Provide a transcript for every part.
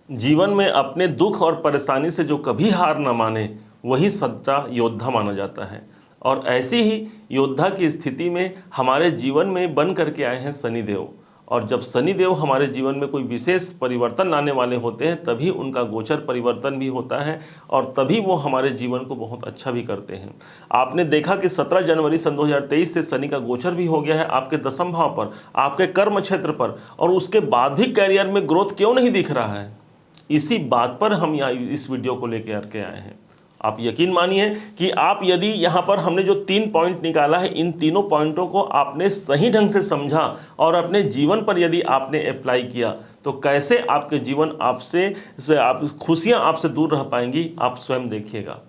जीवन में अपने दुख और परेशानी से जो कभी हार न माने वही सच्चा योद्धा माना जाता है। और ऐसी ही योद्धा की स्थिति में हमारे जीवन में बन करके आए हैं शनिदेव। और जब शनिदेव हमारे जीवन में कोई विशेष परिवर्तन लाने वाले होते हैं तभी उनका गोचर परिवर्तन भी होता है और तभी वो हमारे जीवन को बहुत अच्छा भी करते हैं। आपने देखा कि 17 जनवरी सन 2023 से शनि का गोचर भी हो गया है आपके दशम भाव पर, आपके कर्म क्षेत्र पर, और उसके बाद भी करियर में ग्रोथ क्यों नहीं दिख रहा है? इसी बात पर हम यहाँ इस वीडियो को लेकर के आए हैं। आप यकीन मानिए कि आप यदि यहाँ पर हमने जो 3 पॉइंट निकाला है, इन तीनों पॉइंटों को आपने सही ढंग से समझा और अपने जीवन पर यदि आपने अप्लाई किया तो कैसे आपके जीवन आप खुशियाँ आपसे दूर रह पाएंगी, आप स्वयं देखिएगा।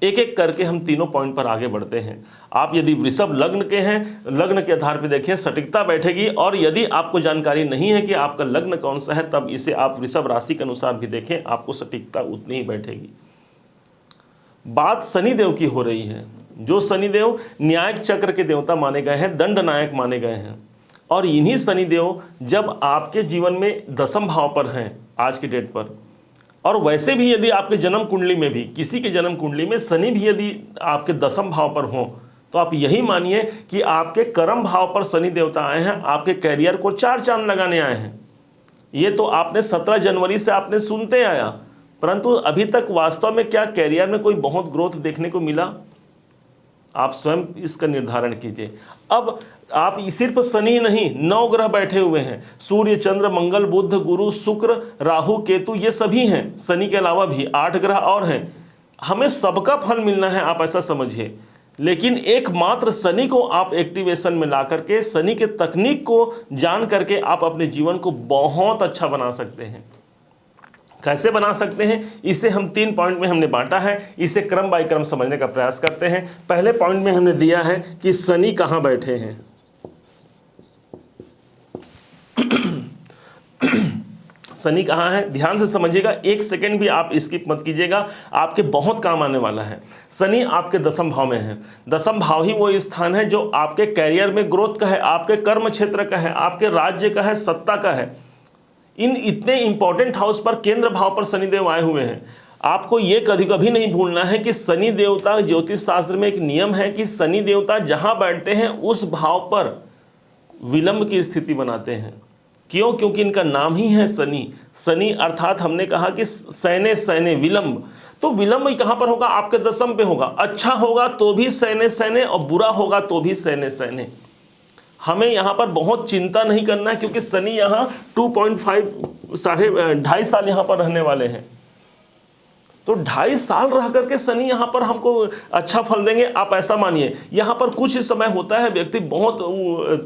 एक एक करके हम तीनों पॉइंट पर आगे बढ़ते हैं। आप यदि वृषभ लग्न के हैं, लग्न के आधार पर देखिए सटीकता बैठेगी, और यदि आपको जानकारी नहीं है कि आपका लग्न कौन सा है तब इसे आप वृषभ राशि के अनुसार भी देखें, आपको सटीकता उतनी ही बैठेगी। बात शनिदेव की हो रही है, जो शनिदेव न्यायिक चक्र के देवता माने गए हैं, दंड नायक माने गए हैं। और इन्हीं शनिदेव जब आपके जीवन में दशम भाव पर हैं आज की डेट पर, और वैसे भी यदि आपके जन्म कुंडली में भी, किसी के जन्म कुंडली में शनि भी यदि आपके दशम भाव पर हो, तो आप यही मानिए कि आपके कर्म भाव पर शनि देवता आए हैं, आपके कैरियर को 4 चांद लगाने आए हैं। ये तो आपने 17 जनवरी से आपने सुनते आया, परंतु अभी तक वास्तव में क्या कैरियर में कोई बहुत ग्रोथ देखने को मिला? आप स्वयं इसका निर्धारण कीजिए। अब आप सिर्फ शनि नहीं, 9 ग्रह बैठे हुए हैं, सूर्य, चंद्र, मंगल, बुध, गुरु, शुक्र, राहु, केतु, ये सभी हैं। शनि के अलावा भी 8 ग्रह और हैं। हमें सबका फल मिलना है, आप ऐसा समझिए। लेकिन एकमात्र शनि को आप एक्टिवेशन में ला करके, शनि के तकनीक को जान करके आप अपने जीवन को बहुत अच्छा बना सकते हैं। कैसे बना सकते हैं, इसे हम 3 पॉइंट में हमने बांटा है। इसे क्रम बाय क्रम समझने का प्रयास करते हैं। पहले पॉइंट में हमने दिया है कि शनि कहाँ बैठे हैं। शनि कहाँ है, ध्यान से समझिएगा, 1 सेकंड भी आप स्किप मत कीजिएगा, आपके बहुत काम आने वाला है। शनि आपके दशम भाव में है। दशम भाव ही वो स्थान है जो आपके कैरियर में ग्रोथ का है, आपके कर्म क्षेत्र का है, आपके राज्य का है, सत्ता का है। इन इतने इंपॉर्टेंट हाउस पर, केंद्र भाव पर शनिदेव आए हुए हैं। आपको ये कभी नहीं भूलना है कि शनि देवता, ज्योतिष शास्त्र में एक नियम है कि शनि देवता जहां बैठते हैं उस भाव पर विलंब की स्थिति बनाते हैं। क्यों? क्योंकि इनका नाम ही है शनि। शनि अर्थात हमने कहा कि सैने सैने विलंब, तो विलंब कहां पर होगा? आपके दशम पे होगा। अच्छा होगा तो भी सैने सैने और बुरा होगा तो भी सैने सैने। हमें यहाँ पर बहुत चिंता नहीं करना है क्योंकि शनि यहाँ 2.5 2.5 साल यहाँ पर रहने वाले हैं। तो 2.5 साल रह करके शनि यहाँ पर हमको अच्छा फल देंगे, आप ऐसा मानिए। यहाँ पर कुछ समय होता है व्यक्ति बहुत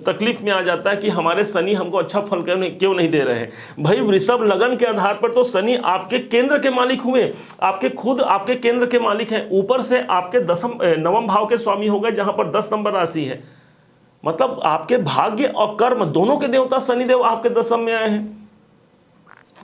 तकलीफ में आ जाता है कि हमारे शनि हमको अच्छा फल क्यों नहीं दे रहे हैं। भाई वृषभ लगन के आधार पर तो शनि आपके केंद्र के मालिक हुए, आपके खुद आपके केंद्र के मालिक हैं। ऊपर से आपके नवम भाव के स्वामी हो गए जहाँ पर 10 नंबर राशि है। मतलब आपके भाग्य और कर्म दोनों के देवता शनिदेव आपके दशम में आए हैं।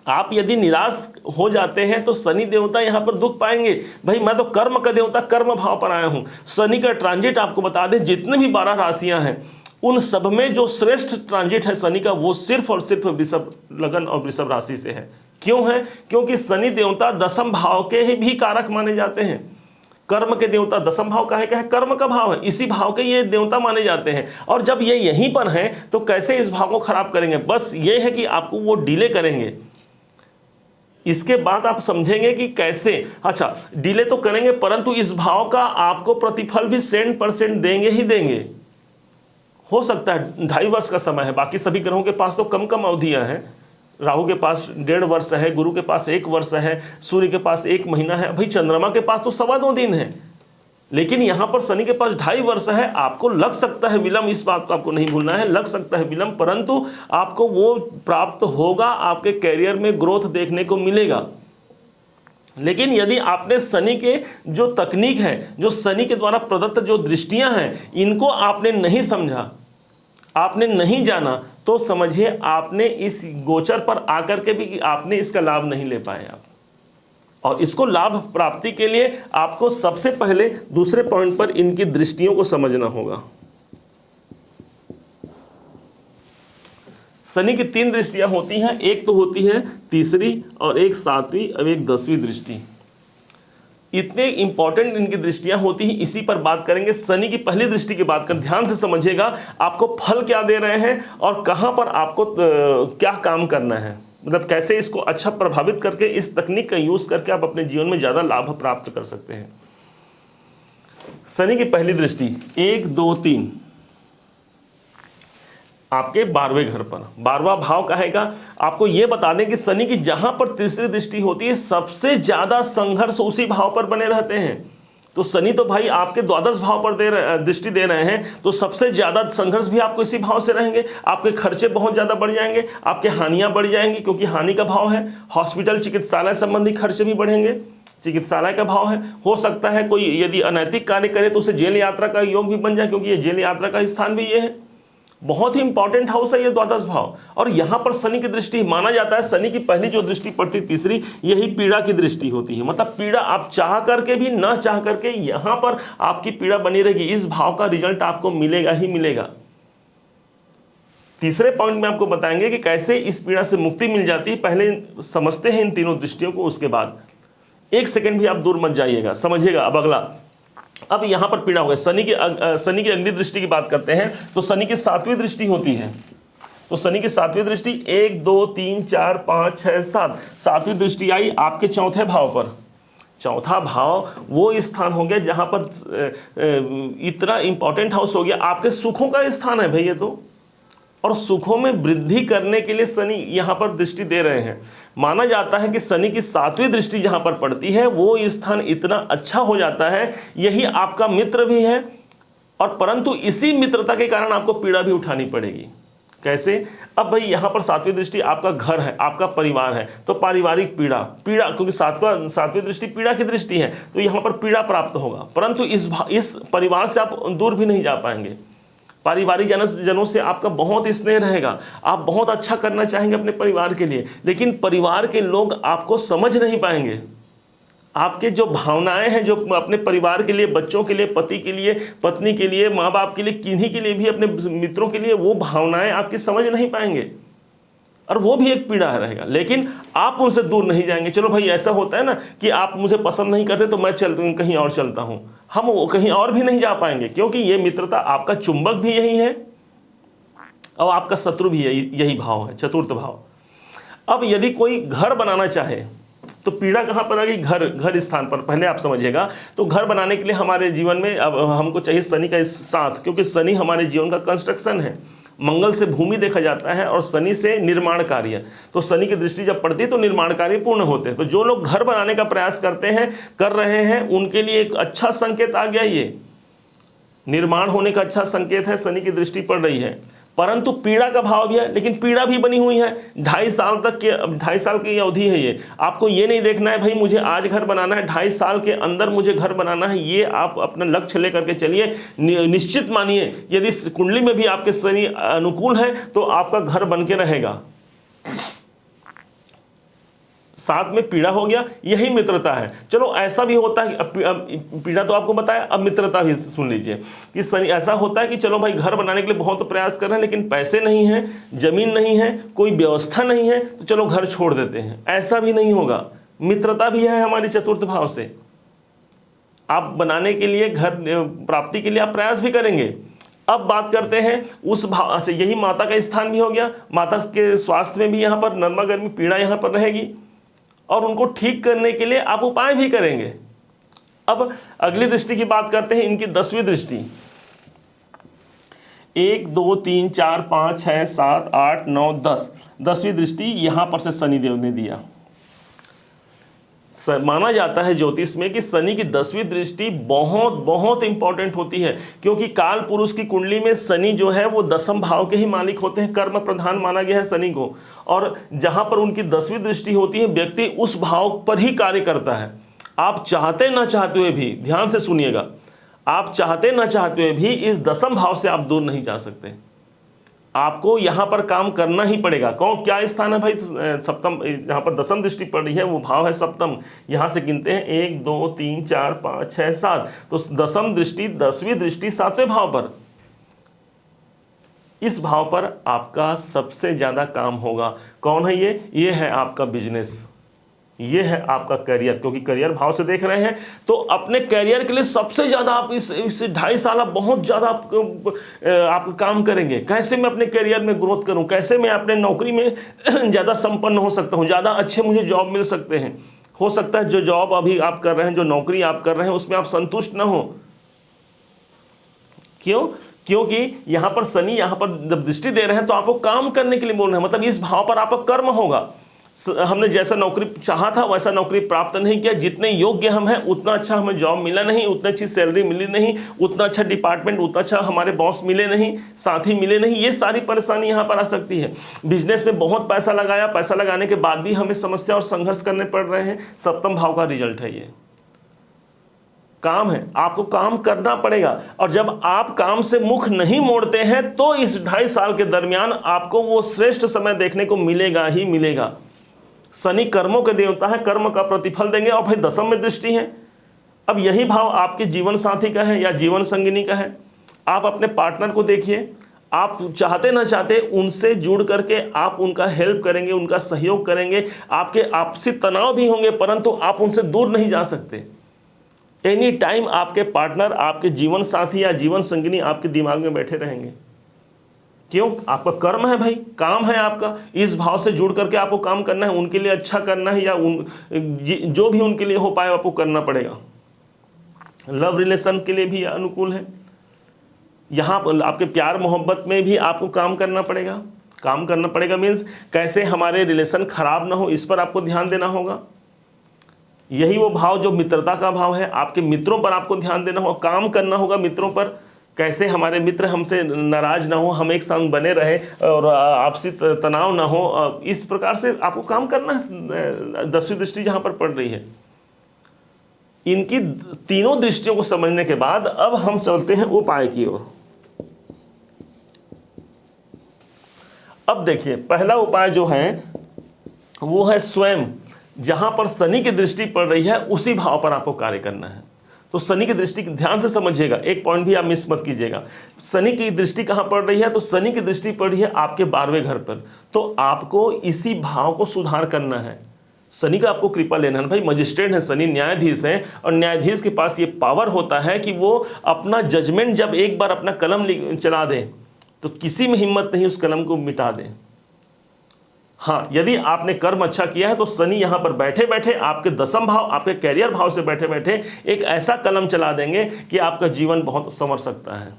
आप यदि निराश हो जाते हैं तो शनि देवता यहां पर दुख पाएंगे। भाई मैं तो कर्म का देवता कर्म भाव पर आया हूं। शनि का ट्रांजिट आपको बता दें, जितने भी 12 राशियां हैं उन सब में जो श्रेष्ठ ट्रांजिट है शनि का, वो सिर्फ और सिर्फ वृषभ लगन और वृषभ राशि से है। क्यों है? क्योंकि शनि देवता दशम भाव के ही भी कारक माने जाते हैं। कर्म के देवता दशम भाव का है, क्या है? कर्म का भाव है, इसी भाव के ये देवता माने जाते हैं। और जब ये यहीं पर हैं तो कैसे इस भाव को खराब करेंगे? बस ये है कि आपको वो डिले करेंगे। इसके बाद आप समझेंगे कि कैसे, अच्छा डिले तो करेंगे परंतु इस भाव का आपको प्रतिफल भी 100% देंगे ही देंगे। हो सकता है 2.5 वर्ष का समय है, बाकी सभी ग्रहों के पास तो कम कम अवधियां हैं। राहु के पास 1.5 वर्ष है, गुरु के पास 1 वर्ष है, सूर्य के पास 1 महीना है, भाई चंद्रमा के पास तो 2.25 दिन है। लेकिन यहां पर शनि के पास 2.5 वर्ष है। आपको लग सकता है विलंब, इस बात को आपको नहीं भूलना है, लग सकता है विलंब, परंतु आपको वो प्राप्त होगा, आपके कैरियर में ग्रोथ देखने को मिलेगा। लेकिन यदि आपने शनि के जो तकनीक है, जो शनि के द्वारा प्रदत्त जो दृष्टियां हैं, इनको आपने नहीं समझा, आपने नहीं जाना, तो समझिए आपने इस गोचर पर आकर के भी आपने इसका लाभ नहीं ले पाए आप। और इसको लाभ प्राप्ति के लिए आपको सबसे पहले दूसरे पॉइंट पर इनकी दृष्टियों को समझना होगा। शनि की 3 दृष्टियां होती हैं, एक तो होती है तीसरी और एक 7वीं और एक 10वीं दृष्टि। इतने इंपॉर्टेंट इनकी दृष्टियां होती हैं, इसी पर बात करेंगे। शनि की पहली दृष्टि की बात कर, ध्यान से समझिएगा आपको फल क्या दे रहे हैं और कहां पर आपको क्या काम करना है, मतलब कैसे इसको अच्छा प्रभावित करके इस तकनीक का यूज करके आप अपने जीवन में ज्यादा लाभ प्राप्त कर सकते हैं। शनि की पहली दृष्टि 1 2 3 आपके 12वें घर पर, 12वां भाव कहेगा। आपको यह बता दें कि शनि की जहां पर तीसरी दृष्टि होती है सबसे ज्यादा संघर्ष उसी भाव पर बने रहते हैं। तो शनि तो भाई आपके द्वादश भाव पर दृष्टि दे रहे हैं, तो सबसे ज्यादा संघर्ष भी आपको इसी भाव से रहेंगे। आपके खर्चे बहुत ज्यादा बढ़ जाएंगे, आपके हानियां बढ़ जाएंगी, क्योंकि हानि का भाव है। हॉस्पिटल चिकित्सालय संबंधी खर्चे भी बढ़ेंगे, चिकित्सालय का भाव है। हो सकता है कोई यदि अनैतिक कार्य करे तो उसे जेल यात्रा का योग भी बन जाए, क्योंकि ये जेल यात्रा का स्थान भी ये है। बहुत ही इंपॉर्टेंट हाउस है ये द्वादश भाव। और यहां पर शनि की दृष्टि माना जाता है, शनि की पहली जो दृष्टि पड़ती तीसरी, यही पीड़ा की दृष्टि होती है। मतलब पीड़ा आप चाह करके भी ना चाह करके यहां पर आपकी पीड़ा बनी रहेगी, इस भाव का रिजल्ट आपको मिलेगा ही मिलेगा। तीसरे पॉइंट में आपको बताएंगे कि कैसे इस पीड़ा से मुक्ति मिल जाती है। पहले समझते हैं इन तीनों दृष्टियों को, उसके बाद 1 सेकंड भी आप दूर मत जाइएगा, समझिएगा। अब अगला, अब यहां पर पीड़ा हो गई। शनि की अगली दृष्टि की बात करते हैं, तो शनि की 7वीं दृष्टि होती है। तो शनि की 7वीं दृष्टि 1 2 3 4 5 6 7, 7वीं दृष्टि आई आपके चौथे भाव पर। चौथा भाव वो स्थान हो गया जहां पर इतना इंपॉर्टेंट हाउस हो गया, आपके सुखों का स्थान है भाई ये तो। और सुखों में वृद्धि करने के लिए शनि यहां पर दृष्टि दे रहे हैं। माना जाता है कि शनि की 7वीं दृष्टि जहां पर पड़ती है वो स्थान इतना अच्छा हो जाता है, यही आपका मित्र भी है, और परंतु इसी मित्रता के कारण आपको पीड़ा भी उठानी पड़ेगी। कैसे? अब भाई यहां पर 7वीं दृष्टि आपका घर है, आपका परिवार है, तो पारिवारिक पीड़ा, क्योंकि 7वीं दृष्टि पीड़ा की दृष्टि है, तो यहां पर पीड़ा प्राप्त होगा। परंतु इस परिवार से आप दूर भी नहीं जा पाएंगे। पारिवारिक जनों से आपका बहुत स्नेह रहेगा, आप बहुत अच्छा करना चाहेंगे अपने परिवार के लिए, लेकिन परिवार के लोग आपको समझ नहीं पाएंगे। आपके जो भावनाएं हैं, जो अपने परिवार के लिए, बच्चों के लिए, पति के लिए, पत्नी के लिए, माँ बाप के लिए, किन्हीं के लिए भी, अपने मित्रों के लिए, वो भावनाएं आपकी समझ नहीं पाएंगे, और वो भी एक पीड़ा रहेगा। लेकिन आप उनसे दूर नहीं जाएंगे। चलो भाई ऐसा होता है ना कि आप मुझे पसंद नहीं करते तो मैं कहीं और चलता हूं, हम वो कहीं और भी नहीं जा पाएंगे, क्योंकि ये मित्रता, आपका चुंबक भी यही है और आपका शत्रु भी यही भाव है, चतुर्थ भाव। अब यदि कोई घर बनाना चाहे तो पीड़ा कहां पर आ गई? घर स्थान पर। पहले आप समझिएगा, तो घर बनाने के लिए हमारे जीवन में अब हमको चाहिए शनि का साथ, क्योंकि शनि हमारे जीवन का कंस्ट्रक्शन है। मंगल से भूमि देखा जाता है और शनि से निर्माण कार्य। तो शनि की दृष्टि जब पड़ती है तो निर्माण कार्य पूर्ण होते हैं। तो जो लोग घर बनाने का प्रयास करते हैं, कर रहे हैं, उनके लिए एक अच्छा संकेत आ गया, ये निर्माण होने का अच्छा संकेत है, शनि की दृष्टि पड़ रही है। परंतु पीड़ा का भाव भी है, लेकिन पीड़ा भी बनी हुई है। 2.5 साल की अवधि है ये। आपको ये नहीं देखना है भाई मुझे आज घर बनाना है, 2.5 साल के अंदर मुझे घर बनाना है, ये आप अपना लक्ष्य लेकर के चलिए। निश्चित मानिए यदि कुंडली में भी आपके शनि अनुकूल है तो आपका घर बन के रहेगा। साथ में पीड़ा हो गया, यही मित्रता है। चलो ऐसा भी होता है, पीड़ा तो आपको बताया, अब मित्रता भी सुन लीजिए कि शनि ऐसा होता है कि चलो भाई घर बनाने के लिए बहुत प्रयास कर रहे हैं, लेकिन पैसे नहीं है, जमीन नहीं है, कोई व्यवस्था नहीं है, तो चलो घर छोड़ देते हैं। ऐसा भी नहीं होगा, मित्रता भी है हमारी चतुर्थ भाव से। आप बनाने के लिए, घर प्राप्ति के लिए आप प्रयास भी करेंगे। अब बात करते हैं उस भाव, अच्छा यही माता का स्थान भी हो गया। माता के स्वास्थ्य में भी यहाँ पर नरमा गर्मी पीड़ा यहाँ पर रहेगी, और उनको ठीक करने के लिए आप उपाय भी करेंगे। अब अगली दृष्टि की बात करते हैं, इनकी 10वीं दृष्टि। 1 2 3 4 5 6 7 8 9 10, 10वीं दृष्टि यहां पर से शनिदेव ने दिया। माना जाता है ज्योतिष में कि शनि की 10वीं दृष्टि बहुत बहुत इंपॉर्टेंट होती है, क्योंकि काल पुरुष की कुंडली में शनि जो है वो 10वें भाव के ही मालिक होते हैं। कर्म प्रधान माना गया है शनि को, और जहां पर उनकी 10वीं दृष्टि होती है व्यक्ति उस भाव पर ही कार्य करता है। आप चाहते ना चाहते हुए भी, ध्यान से सुनिएगा, आप चाहते ना चाहते हुए भी इस 10वें भाव से आप दूर नहीं जा सकते। आपको यहां पर काम करना ही पड़ेगा। कौन क्या स्थान है भाई? सप्तम, यहां पर 10वीं दृष्टि पड़ रही है, वो भाव है सप्तम। यहां से गिनते हैं 1 2 3 4 5 6 7, तो 10वीं दृष्टि 7वें भाव पर। इस भाव पर आपका सबसे ज़्यादा काम होगा। कौन है ये है आपका बिजनेस, ये है आपका करियर, क्योंकि करियर भाव से देख रहे हैं तो अपने करियर के लिए सबसे ज़्यादा आप इस 2.5 साल आप बहुत ज़्यादा आप काम करेंगे। कैसे मैं अपने करियर में ग्रोथ करूं, कैसे मैं अपने नौकरी में ज़्यादा संपन्न हो सकता हूं, ज़्यादा अच्छे मुझे जॉब मिल सकते हैं। हो सकता है जो जॉब अभी आप कर रहे हैं, जो नौकरी आप कर रहे हैं, उसमें आप संतुष्ट ना हो। क्यों? क्योंकि यहां पर शनि यहां पर जब दृष्टि दे रहे हैं तो आपको काम करने के लिए बोल रहे हैं, मतलब इस भाव पर आपका कर्म होगा। हमने जैसा नौकरी चाहा था वैसा नौकरी प्राप्त नहीं किया, जितने योग्य हम हैं उतना अच्छा हमें जॉब मिला नहीं, उतनी अच्छी सैलरी मिली नहीं, उतना अच्छा डिपार्टमेंट, उतना अच्छा हमारे बॉस मिले नहीं, साथी मिले नहीं, ये सारी परेशानी यहाँ पर आ सकती है। बिजनेस में बहुत पैसा लगाया, पैसा लगाने के बाद भी हमें समस्या और संघर्ष करने पड़ रहे हैं। सप्तम भाव का रिजल्ट है ये। काम है, आपको काम करना पड़ेगा, और जब आप काम से मुख नहीं मोड़ते हैं तो इस 2.5 साल के दरमियान आपको वो श्रेष्ठ समय देखने को मिलेगा ही मिलेगा। शनि कर्मों के देवता है, कर्म का प्रतिफल देंगे, और फिर दशम में दृष्टि है। अब यही भाव आपके जीवन साथी का है या जीवन संगिनी का है। आप अपने पार्टनर को देखिए, आप चाहते ना चाहते उनसे जुड़ करके आप उनका हेल्प करेंगे, उनका सहयोग करेंगे, आपके आपसी तनाव भी होंगे, परंतु आप उनसे दूर नहीं जा सकते। एनी टाइम आपके पार्टनर, आपके जीवन साथी या जीवन संगिनी आपके दिमाग में बैठे रहेंगे। क्यों? आपका कर्म है भाई, काम है आपका। इस भाव से जुड़ करके आपको काम करना है, उनके लिए अच्छा करना है, या जो भी उनके लिए हो पाए आपको करना पड़ेगा। लव रिलेशन के लिए भी अनुकूल है। यहाँ आपके प्यार मोहब्बत में भी आपको काम करना पड़ेगा। काम करना पड़ेगा मीन्स कैसे हमारे रिलेशन खराब ना हो, इस पर आपको ध्यान देना होगा। यही वो भाव जो मित्रता का भाव है, आपके मित्रों पर आपको ध्यान देना होगा, काम करना होगा मित्रों पर। कैसे हमारे मित्र हमसे नाराज ना हो, हम एक संग बने रहे और आपसी तनाव ना हो, इस प्रकार से आपको काम करना है। 10वीं दृष्टि जहां पर पड़ रही है, इनकी तीनों दृष्टियों को समझने के बाद अब हम चलते हैं उपाय की ओर। अब देखिए, पहला उपाय जो है वो है स्वयं जहां पर शनि की दृष्टि पड़ रही है उसी भाव पर आपको कार्य करना है। तो शनि की दृष्टि ध्यान से समझिएगा, एक पॉइंट भी आप मिस मत कीजिएगा। शनि की दृष्टि कहां पड़ रही है? तो शनि की दृष्टि पड़ रही है आपके 12वें घर पर। तो आपको इसी भाव को सुधार करना है। शनि का आपको कृपा लेना है भाई। मजिस्ट्रेट है शनि, न्यायाधीश है, और न्यायाधीश के पास ये पावर होता है कि वो अपना जजमेंट जब एक बार अपना कलम चला दे तो किसी में हिम्मत नहीं उस कलम को मिटा दे। हाँ, यदि आपने कर्म अच्छा किया है तो शनि यहाँ पर बैठे बैठे आपके दशम भाव, आपके कैरियर भाव से बैठे बैठे एक ऐसा कलम चला देंगे कि आपका जीवन बहुत संवर सकता है।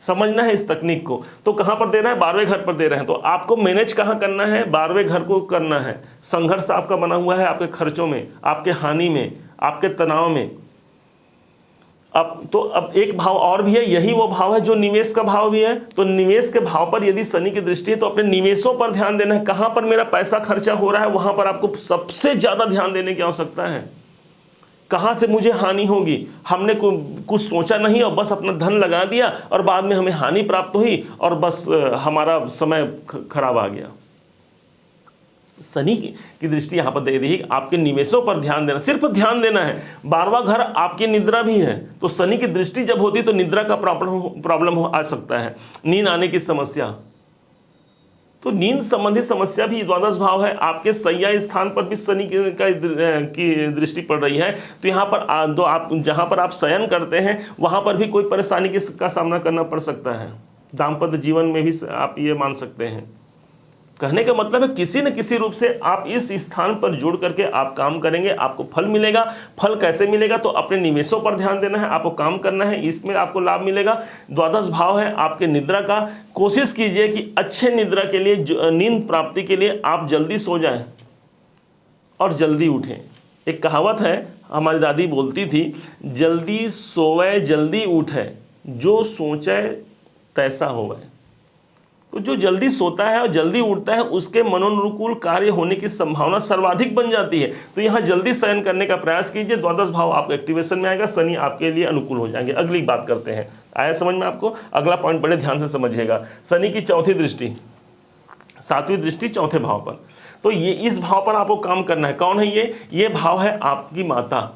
समझना है इस तकनीक को। तो कहाँ पर दे रहे हैं? 12वें घर पर दे रहे हैं। तो आपको मैनेज कहाँ करना है? 12वें घर को करना है। संघर्ष आपका बना हुआ है आपके खर्चों में, आपके हानि में, आपके तनाव में। अब एक भाव और भी है, यही वो भाव है जो निवेश का भाव भी है। तो निवेश के भाव पर यदि शनि की दृष्टि है तो अपने निवेशों पर ध्यान देना है। कहां पर मेरा पैसा खर्चा हो रहा है वहां पर आपको सबसे ज्यादा ध्यान देने की आवश्यकता है। कहां से मुझे हानि होगी, हमने कुछ सोचा नहीं और बस अपना धन लगा दिया और बाद में हमें हानि प्राप्त हुई और बस हमारा समय खराब आ गया। शनि की दृष्टि यहाँ पर दे रही है, आपके निवेशों पर ध्यान देना, सिर्फ ध्यान देना है। 12वां घर आपकी निद्रा भी है, तो शनि की दृष्टि जब होती तो निद्रा का प्रॉब्लम आ सकता है, नींद आने की समस्या। तो नींद संबंधी समस्या भी द्वादश भाव है। आपके शय्या स्थान पर भी शनि की दृष्टि पड़ रही है। तो यहाँ पर आप जहाँ पर आप शयन करते हैं वहाँ पर भी कोई परेशानी का सामना करना पड़ सकता है। दाम्पत्य जीवन में भी आप ये मान सकते हैं। कहने का मतलब है किसी न किसी रूप से आप इस स्थान पर जुड़ करके आप काम करेंगे, आपको फल मिलेगा। फल कैसे मिलेगा? तो अपने निवेशों पर ध्यान देना है, आपको काम करना है, इसमें आपको लाभ मिलेगा। द्वादश भाव है आपके निद्रा का। कोशिश कीजिए कि अच्छे निद्रा के लिए, नींद प्राप्ति के लिए आप जल्दी सो जाएं और जल्दी उठें। एक कहावत है, हमारी दादी बोलती थी, जल्दी सोवे जल्दी उठे, जो सोचे तैसा होवे। तो जो जल्दी सोता है और जल्दी उठता है उसके मनोनुकूल कार्य होने की संभावना सर्वाधिक बन जाती है। तो यहाँ जल्दी शयन करने का प्रयास कीजिए। द्वादश भाव आपको एक्टिवेशन में आएगा, शनि आपके लिए अनुकूल हो जाएंगे। अगली बात करते हैं, आया समझ में आपको? अगला पॉइंट बड़े ध्यान से समझिएगा। शनि की चौथी दृष्टि, 7वीं दृष्टि चौथे भाव पर। तो ये इस भाव पर आपको काम करना है। कौन है ये भाव है आपकी माता।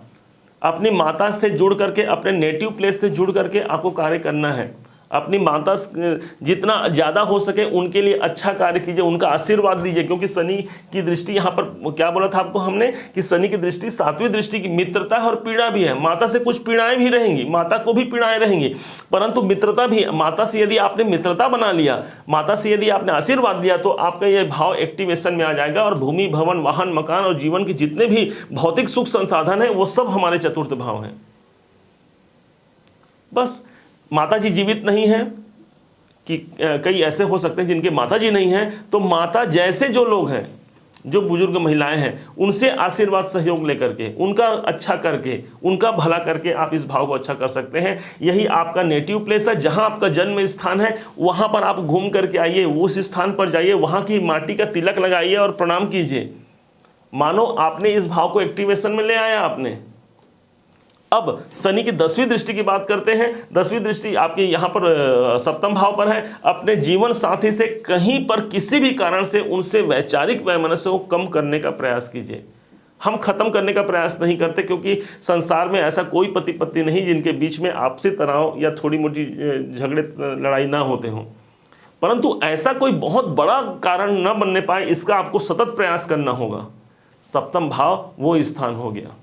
अपनी माता से जुड़ करके, अपने नेटिव प्लेस से जुड़ करके आपको कार्य करना है। अपनी माता जितना ज़्यादा हो सके उनके लिए अच्छा कार्य कीजिए, उनका आशीर्वाद दीजिए, क्योंकि शनि की दृष्टि यहाँ पर क्या बोला था आपको हमने कि शनि की दृष्टि 7वीं दृष्टि की मित्रता है और पीड़ा भी है। माता से कुछ पीड़ाएं भी रहेंगी, माता को भी पीड़ाएं रहेंगी, परंतु मित्रता भी। माता से यदि आपने मित्रता बना लिया, माता से यदि आपने आशीर्वाद दिया, तो आपका यह भाव एक्टिवेशन में आ जाएगा और भूमि, भवन, वाहन, मकान और जीवन के जितने भी भौतिक सुख संसाधन है वो सब हमारे चतुर्थ भाव हैं। बस माताजी जीवित नहीं है कि कई ऐसे हो सकते हैं जिनके माताजी नहीं हैं, तो माता जैसे जो लोग हैं, जो बुजुर्ग महिलाएं हैं, उनसे आशीर्वाद सहयोग लेकर के, उनका अच्छा करके, उनका भला करके आप इस भाव को अच्छा कर सकते हैं। यही आपका नेटिव प्लेस है, जहां आपका जन्म स्थान है, वहां पर आप घूम करके आइए, उस स्थान पर जाइए, वहां की माटी का तिलक लगाइए और प्रणाम कीजिए। मानो आपने इस भाव को एक्टिवेशन में ले आया आपने। अब शनि की 10वीं दृष्टि की बात करते हैं। 10वीं दृष्टि आपके यहाँ पर 7वें भाव पर है। अपने जीवन साथी से कहीं पर किसी भी कारण से उनसे वैचारिक वैमनस्य को कम करने का प्रयास कीजिए। हम खत्म करने का प्रयास नहीं करते, क्योंकि संसार में ऐसा कोई पति पत्नी नहीं जिनके बीच में आपसी तनाव या थोड़ी मोटी झगड़े लड़ाई ना होते हों, परंतु ऐसा कोई बहुत बड़ा कारण न बनने पाए, इसका आपको सतत प्रयास करना होगा। 7वां भाव वो स्थान हो गया।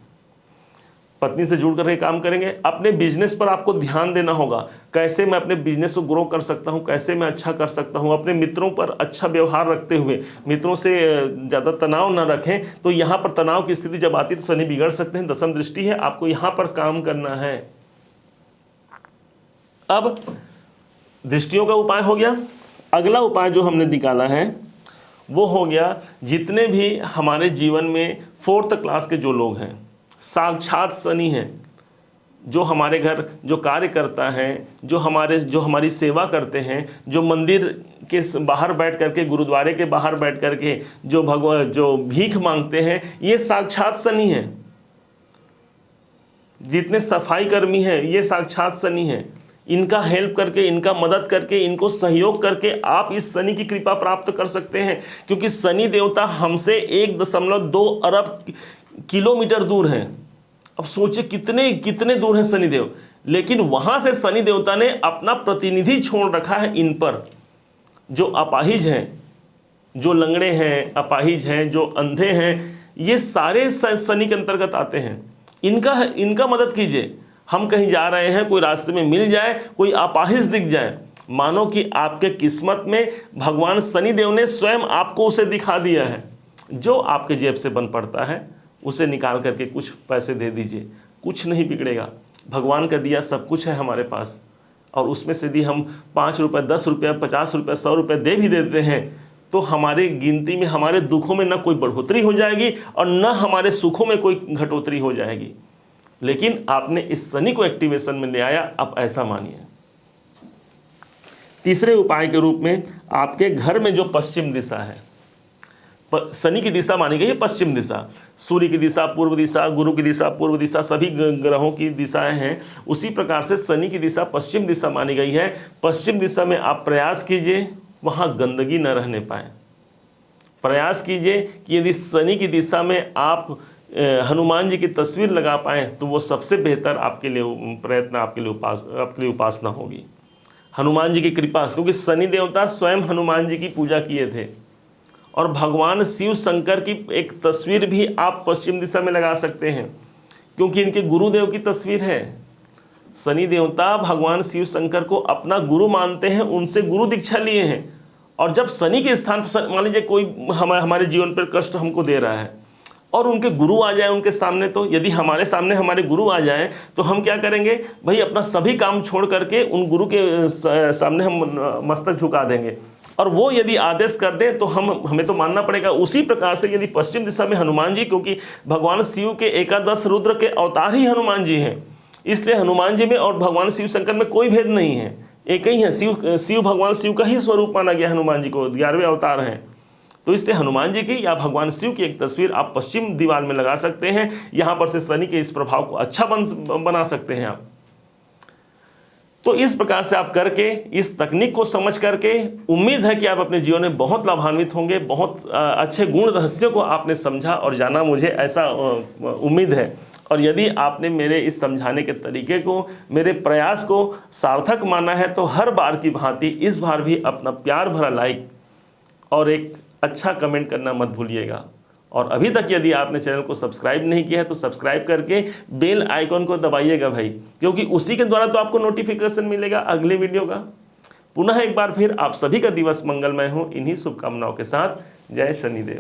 पत्नी से जुड़ करके काम करेंगे। अपने बिजनेस पर आपको ध्यान देना होगा, कैसे मैं अपने बिजनेस को ग्रो कर सकता हूं, कैसे मैं अच्छा कर सकता हूं। अपने मित्रों पर अच्छा व्यवहार रखते हुए, मित्रों से ज़्यादा तनाव ना रखें। तो यहाँ पर तनाव की स्थिति जब आती है तो शनि बिगड़ सकते हैं। 10वीं दृष्टि है, आपको यहाँ पर काम करना है। अब दृष्टियों का उपाय हो गया। अगला उपाय जो हमने निकाला है वो हो गया, जितने भी हमारे जीवन में 4th क्लास के जो लोग हैं, साक्षात शनि हैं, जो हमारे घर जो कार्य करता है, जो हमारी सेवा करते हैं, जो मंदिर के बाहर बैठ करके, गुरुद्वारे के बाहर बैठ करके जो भीख मांगते हैं, ये साक्षात शनि हैं। जितने सफाई कर्मी हैं, ये साक्षात शनि हैं। इनका हेल्प करके, इनका मदद करके, इनको सहयोग करके आप इस शनि की कृपा प्राप्त कर सकते हैं, क्योंकि शनि देवता हमसे 1.2 अरब किलोमीटर दूर हैं। अब सोचिए कितने दूर हैं शनिदेव, लेकिन वहां से शनि देवता ने अपना प्रतिनिधि छोड़ रखा है इन पर। जो अपाहिज हैं, जो लंगड़े हैं, अपाहिज हैं, जो अंधे हैं, ये सारे शनि के अंतर्गत आते हैं। इनका मदद कीजिए। हम कहीं जा रहे हैं, कोई रास्ते में मिल जाए, कोई अपाहिज दिख जाए, मानो कि आपके किस्मत में भगवान शनिदेव ने स्वयं आपको उसे दिखा दिया है। जो आपके जेब से बन पड़ता है उसे निकाल करके कुछ पैसे दे दीजिए, कुछ नहीं बिगड़ेगा। भगवान का दिया सब कुछ है हमारे पास, और उसमें से यदि हम 5 रुपये, 10 रुपये, 50 रुपये, 100 रुपये दे भी देते हैं, तो हमारे गिनती में, हमारे दुखों में न कोई बढ़ोतरी हो जाएगी और न हमारे सुखों में कोई घटोतरी हो जाएगी। लेकिन आपने इस शनि को एक्टिवेशन में ले आया। अब ऐसा मानिए, तीसरे उपाय के रूप में आपके घर में जो पश्चिम दिशा है, शनि की दिशा मानी गई है पश्चिम दिशा। सूर्य की दिशा पूर्व दिशा, गुरु की दिशा पूर्व दिशा, सभी ग्रहों की दिशाएं हैं। उसी प्रकार से शनि की दिशा पश्चिम दिशा मानी गई है। पश्चिम दिशा में आप प्रयास कीजिए वहां गंदगी न रहने पाए। प्रयास कीजिए कि यदि शनि की दिशा में आप हनुमान जी की तस्वीर लगा पाए तो वो सबसे बेहतर आपके लिए प्रयत्न, आपके लिए उपासना होगी। हनुमान जी की कृपा, क्योंकि शनि देवता स्वयं हनुमान जी की पूजा किए थे, और भगवान शिव शंकर की एक तस्वीर भी आप पश्चिम दिशा में लगा सकते हैं, क्योंकि इनके गुरुदेव की तस्वीर है। शनि देवता भगवान शिव शंकर को अपना गुरु मानते हैं, उनसे गुरु दीक्षा लिए हैं। और जब शनि के स्थान पर मान लीजिए कोई हमारे जीवन पर कष्ट हमको दे रहा है और उनके गुरु आ जाए उनके सामने, तो यदि हमारे सामने हमारे गुरु आ जाए तो हम क्या करेंगे भाई? अपना सभी काम छोड़ करके उन गुरु के सामने हम मस्तक झुका देंगे, और वो यदि आदेश कर दें तो हमें तो मानना पड़ेगा। उसी प्रकार से यदि पश्चिम दिशा में हनुमान जी, क्योंकि भगवान शिव के एकादश रुद्र के अवतार ही हनुमान जी हैं, इसलिए हनुमान जी में और भगवान शिव शंकर में कोई भेद नहीं है, एक ही है। शिव भगवान शिव का ही स्वरूप माना गया हनुमान जी को, 11वें अवतार हैं। तो इसलिए हनुमान जी की या भगवान शिव की एक तस्वीर आप पश्चिम दीवार में लगा सकते हैं। यहाँ पर से शनि के इस प्रभाव को अच्छा बना सकते हैं आप। तो इस प्रकार से आप करके, इस तकनीक को समझ करके, उम्मीद है कि आप अपने जीवन में बहुत लाभान्वित होंगे। बहुत अच्छे गुण रहस्यों को आपने समझा और जाना, मुझे ऐसा उम्मीद है। और यदि आपने मेरे इस समझाने के तरीके को, मेरे प्रयास को सार्थक माना है तो हर बार की भांति इस बार भी अपना प्यार भरा लाइक और एक अच्छा कमेंट करना मत भूलिएगा। और अभी तक यदि आपने चैनल को सब्सक्राइब नहीं किया है तो सब्सक्राइब करके बेल आइकॉन को दबाइएगा भाई, क्योंकि उसी के द्वारा तो आपको नोटिफिकेशन मिलेगा अगले वीडियो का। पुनः एक बार फिर आप सभी का दिवस मंगलमय हो, इन्हीं शुभकामनाओं के साथ। जय शनिदेव।